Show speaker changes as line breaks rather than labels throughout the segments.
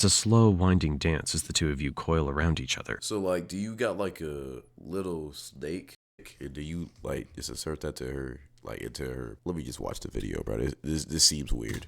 It's a slow, winding dance as the two of you coil around each other.
So, like, do you got like a little snake? And do you like just insert that to her, like into her? Let me just watch the video, bro. This seems weird.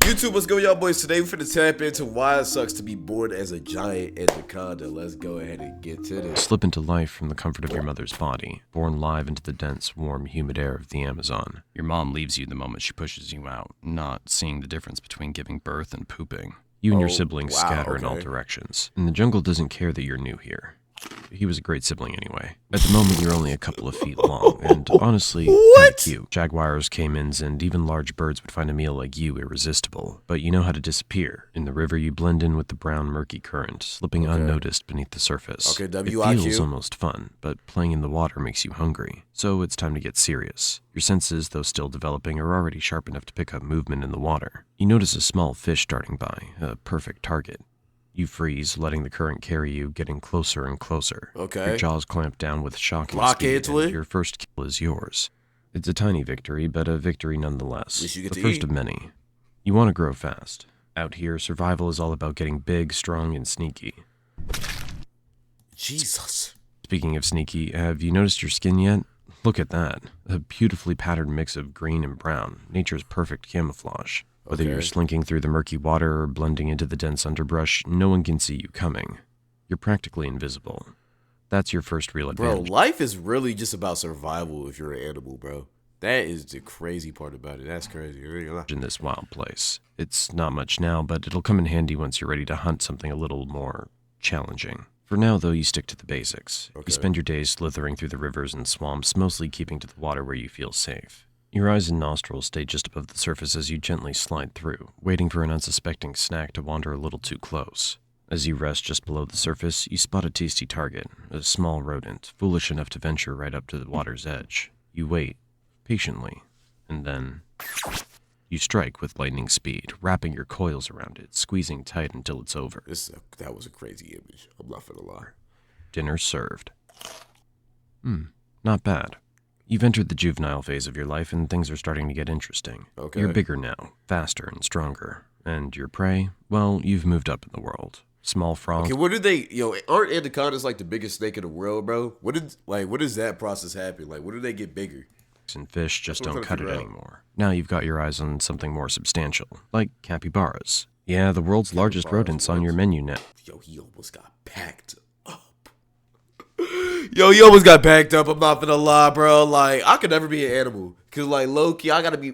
YouTube, what's going, y'all boys? Today we're finna tap into why it sucks to be born as a giant anaconda. Let's go ahead and get to this.
Slip into life from the comfort of your mother's body, born live into the dense, warm, humid air of the Amazon. Your mom leaves you the moment she pushes you out, not seeing the difference between giving birth and pooping. You and your siblings scatter in all directions, and the jungle doesn't care that you're new here. He was a great sibling anyway. At the moment, you're only a couple of feet long, and honestly, kinda cute. Jaguars, caimans, and even large birds would find a meal like you irresistible. But you know how to disappear. In the river, you blend in with the brown, murky current, slipping unnoticed beneath the surface. It feels almost fun, but playing in the water makes you hungry. So it's time to get serious. Your senses, though still developing, are already sharp enough to pick up movement in the water. You notice a small fish darting by, a perfect target. You freeze, letting the current carry you, getting closer and closer. Your jaws clamp down with shocking speed, and your first kill is yours. It's a tiny victory, but a victory nonetheless. The first of many. You want to grow fast. Out here, survival is all about getting big, strong, and sneaky.
Jesus.
Speaking of sneaky, have you noticed your skin yet? Look at that. A beautifully patterned mix of green and brown. Nature's perfect camouflage. Whether you're slinking through the murky water or blending into the dense underbrush, no one can see you coming. You're practically invisible. That's your first real advantage.
Bro, life is really just about survival if you're an animal, bro. That is the crazy part about it. That's crazy.
In this wild place. It's not much now, but it'll come in handy once you're ready to hunt something a little more challenging. For now, though, you stick to the basics. You spend your days slithering through the rivers and swamps, mostly keeping to the water where you feel safe. Your eyes and nostrils stay just above the surface as you gently slide through, waiting for an unsuspecting snack to wander a little too close. As you rest just below the surface, you spot a tasty target, a small rodent, foolish enough to venture right up to the water's edge. You wait, patiently, and then you strike with lightning speed, wrapping your coils around it, squeezing tight until it's over.
That was a crazy image. I'm not gonna lie.
Dinner served. Not bad. You've entered the juvenile phase of your life, and things are starting to get interesting. You're bigger now, faster and stronger. And your prey? Well, you've moved up in the world. Small frogs.
Okay, what did they, aren't anacondas like the biggest snake in the world, bro? What does that process happen? Like, when do they get bigger?
And fish just don't cut it anymore. Now you've got your eyes on something more substantial, like capybaras. Yeah, the world's largest rodents on your menu now.
Yo, he almost got packed up. Yo, he almost got packed up. I'm not gonna lie, bro. Like, I could never be an animal. Cause like low key,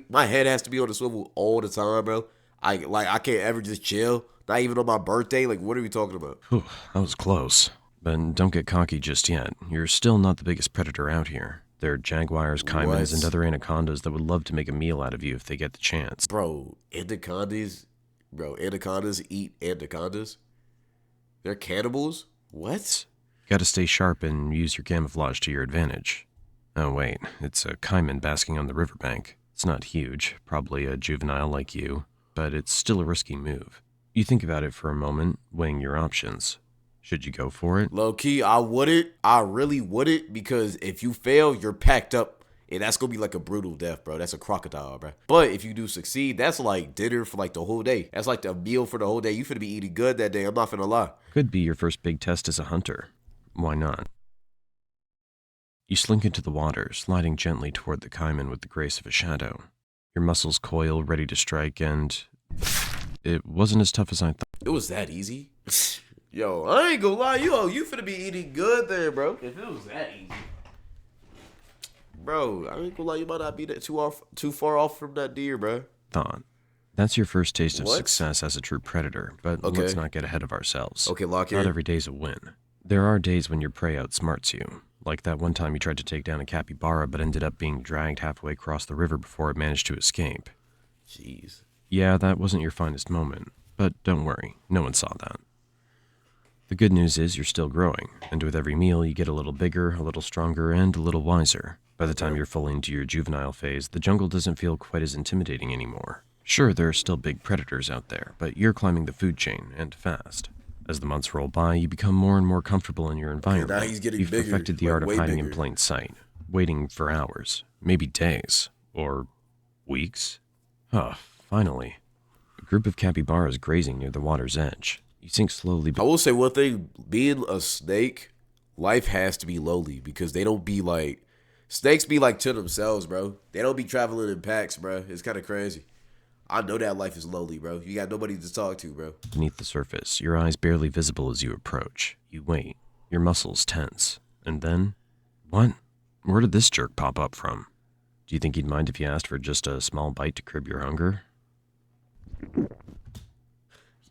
my head has to be on the swivel all the time, bro. I can't ever just chill. Not even on my birthday. Like, what are we talking about?
Whew, that was close. But don't get cocky just yet. You're still not the biggest predator out here. There are jaguars, caimans, and other anacondas that would love to make a meal out of you if they get the chance.
Bro, anacondas eat anacondas? They're cannibals? What?
Gotta stay sharp and use your camouflage to your advantage. Oh wait, it's a caiman basking on the riverbank. It's not huge, probably a juvenile like you, but it's still a risky move. You think about it for a moment, weighing your options. Should you go for it?
Low key, I wouldn't. I really wouldn't, because if you fail, you're packed up. And that's going to be like a brutal death, bro. That's a crocodile, bro. But if you do succeed, that's like dinner for like the whole day. That's like the meal for the whole day. You finna be eating good that day. I'm not finna lie.
Could be your first big test as a hunter. Why not? You slink into the water, sliding gently toward the caiman with the grace of a shadow. Your muscles coil, ready to strike, and it wasn't as tough as I thought.
It was that easy? Yo, I ain't gonna lie. You finna be eating good there, bro. If it was that easy. Bro, I ain't gonna lie. You might not be that too far off from that deer, bro.
That's your first taste of success as a true predator, but let's not get ahead of ourselves.
Okay, lock in.
Not every day's a win. There are days when your prey outsmarts you, like that one time you tried to take down a capybara but ended up being dragged halfway across the river before it managed to escape.
Jeez.
Yeah, that wasn't your finest moment, but don't worry, no one saw that. The good news is you're still growing, and with every meal you get a little bigger, a little stronger, and a little wiser. By the time you're fully into your juvenile phase, the jungle doesn't feel quite as intimidating anymore. Sure, there are still big predators out there, but you're climbing the food chain, and fast. As the months roll by, you become more and more comfortable in your environment.
Now he's getting
You've
bigger,
perfected the
like
art of
way
hiding
bigger.
in plain sight, waiting for hours, maybe days, or weeks, Oh, finally. A group of capybaras grazing near the water's edge. You sink slowly.
I will say one thing: being a snake, life has to be lonely because they don't be like snakes be like to themselves, bro. They don't be traveling in packs, bro. It's kind of crazy. I know that life is lonely, bro. You got nobody to talk to, bro.
Beneath the surface, your eyes barely visible as you approach. You wait, your muscles tense. And then, what? Where did this jerk pop up from? Do you think he'd mind if you asked for just a small bite to curb your hunger?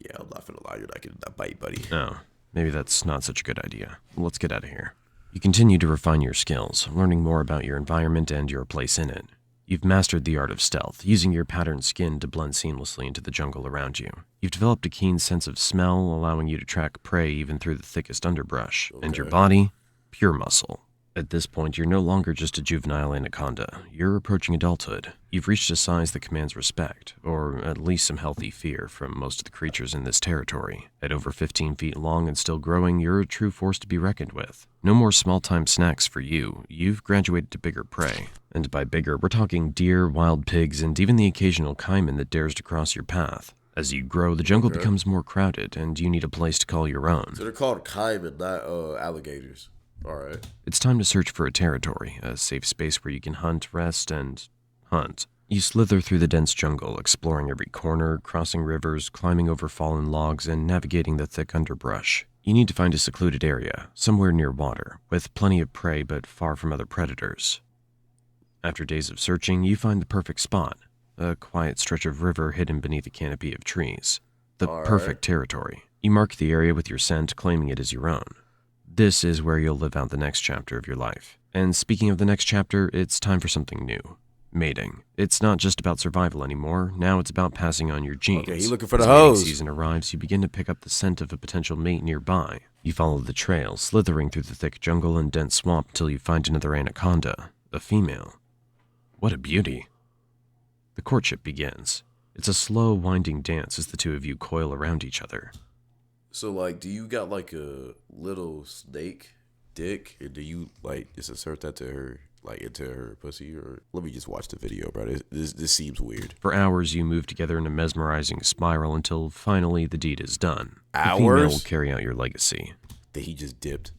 Yeah, I'm not gonna lie, you're not getting that bite, buddy.
No, maybe that's not such a good idea. Let's get out of here. You continue to refine your skills, learning more about your environment and your place in it. You've mastered the art of stealth, using your patterned skin to blend seamlessly into the jungle around you. You've developed a keen sense of smell, allowing you to track prey even through the thickest underbrush.
Okay.
And your body, pure muscle. At this point, you're no longer just a juvenile anaconda. You're approaching adulthood. You've reached a size that commands respect, or at least some healthy fear from most of the creatures in this territory. At over 15 feet long and still growing, you're a true force to be reckoned with. No more small-time snacks for you. You've graduated to bigger prey. And by bigger, we're talking deer, wild pigs, and even the occasional caiman that dares to cross your path. As you grow, the jungle becomes more crowded, and you need a place to call your own.
So they're called caiman, not alligators. All right.
It's time to search for a territory, a safe space where you can hunt, rest, and hunt. You slither through the dense jungle, exploring every corner, crossing rivers, climbing over fallen logs, and navigating the thick underbrush. You need to find a secluded area, somewhere near water, with plenty of prey but far from other predators. After days of searching, you find the perfect spot, a quiet stretch of river hidden beneath a canopy of trees. The perfect territory. You mark the area with your scent, claiming it as your own. This is where you'll live out the next chapter of your life. And speaking of the next chapter, it's time for something new. Mating. It's not just about survival anymore. Now it's about passing on your genes.
Okay, he's looking for the
As mating
hose.
season arrives, you begin to pick up the scent of a potential mate nearby. You follow the trail, slithering through the thick jungle and dense swamp until you find another anaconda, a female. What a beauty. The courtship begins. It's a slow, winding dance as the two of you coil around each other.
So, like, do you got, like, a little snake dick? And do you, like, just insert that to her, like, into her pussy? Or let me just watch the video, bro. This seems weird.
For hours, you move together in a mesmerizing spiral until finally the deed is done.
Hours?
The female will carry out your legacy.
That he just dipped.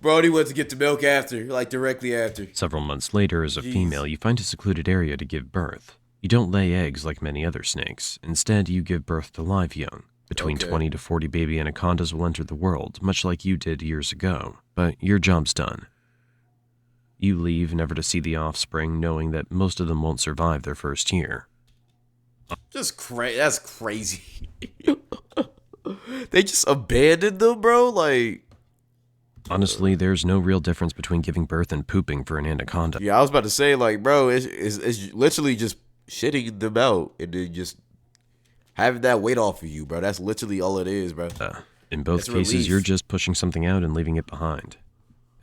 Brody went to get the milk after, like, directly after.
Several months later, as a female, you find a secluded area to give birth. You don't lay eggs like many other snakes. Instead, you give birth to live young. Between 20 to 40 baby anacondas will enter the world, much like you did years ago. But your job's done. You leave, never to see the offspring, knowing that most of them won't survive their first year.
That's crazy. They just abandoned them, bro? Like...
Honestly, there's no real difference between giving birth and pooping for an anaconda.
Yeah, I was about to say, like, bro, it's literally just shitting them out and then just having that weight off of you, bro. That's literally all it is, bro.
In both
It's
cases,
relief.
you're just pushing something out and leaving it behind.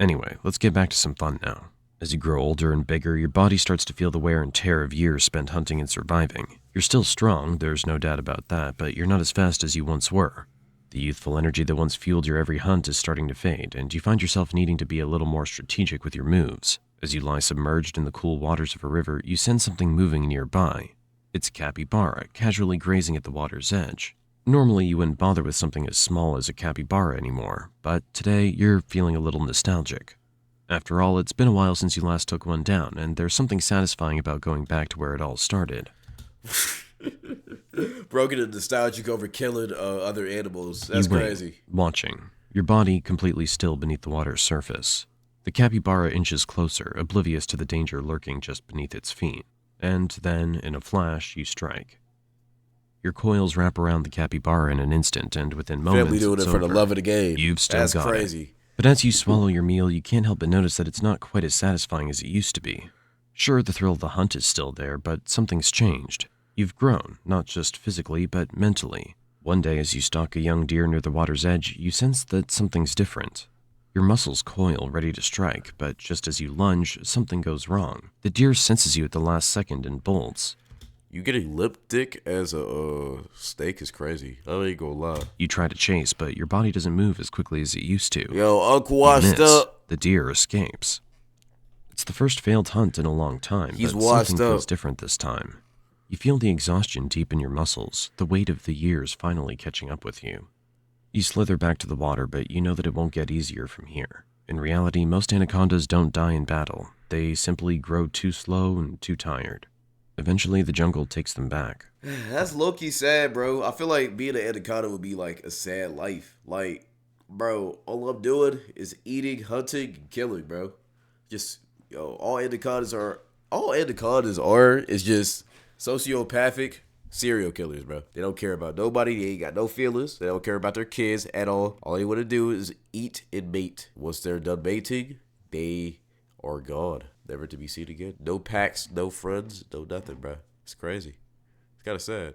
Anyway, let's get back to some fun now. As you grow older and bigger, your body starts to feel the wear and tear of years spent hunting and surviving. You're still strong, there's no doubt about that, but you're not as fast as you once were. The youthful energy that once fueled your every hunt is starting to fade, and you find yourself needing to be a little more strategic with your moves. As you lie submerged in the cool waters of a river, you sense something moving nearby. It's a capybara, casually grazing at the water's edge. Normally, you wouldn't bother with something as small as a capybara anymore, but today you're feeling a little nostalgic. After all, it's been a while since you last took one down, and there's something satisfying about going back to where it all started.
Bro, getting nostalgic over killing other animals. That's
You wait,
crazy.
watching, your body completely still beneath the water's surface. The capybara inches closer, oblivious to the danger lurking just beneath its feet. And then, in a flash, you strike. Your coils wrap around the capybara in an instant, and within moments,
Family doing
it's
it for the
over.
love of the game.
You've still
That's
got it.
crazy.
But as you swallow your meal, you can't help but notice that it's not quite as satisfying as it used to be. Sure, the thrill of the hunt is still there, but something's changed. You've grown, not just physically, but mentally. One day, as you stalk a young deer near the water's edge, you sense that something's different. Your muscles coil, ready to strike, but just as you lunge, something goes wrong. The deer senses you at the last second and bolts.
You getting lip dick as a steak is crazy. I ain't gonna lie.
You try to chase, but your body doesn't move as quickly as it used to.
Yo, Uncle
You
washed
miss.
up.
The deer escapes. It's the first failed hunt in a long time,
He's
but
washed
something
up.
feels different this time. You feel the exhaustion deep in your muscles, the weight of the years finally catching up with you. You slither back to the water, but you know that it won't get easier from here. In reality, most anacondas don't die in battle. They simply grow too slow and too tired. Eventually, the jungle takes them back.
That's low-key sad, bro. I feel like being an anaconda would be like a sad life. Like, bro, all I'm doing is eating, hunting, and killing, bro. Just, yo, all anacondas are is just sociopathic serial killers, bro. They don't care about nobody. They ain't got no feelings. They don't care about their kids at all. All they want to do is eat and mate. Once they're done mating, they are gone, never to be seen again. No packs, no friends, no nothing, bro. It's crazy. It's kind of sad.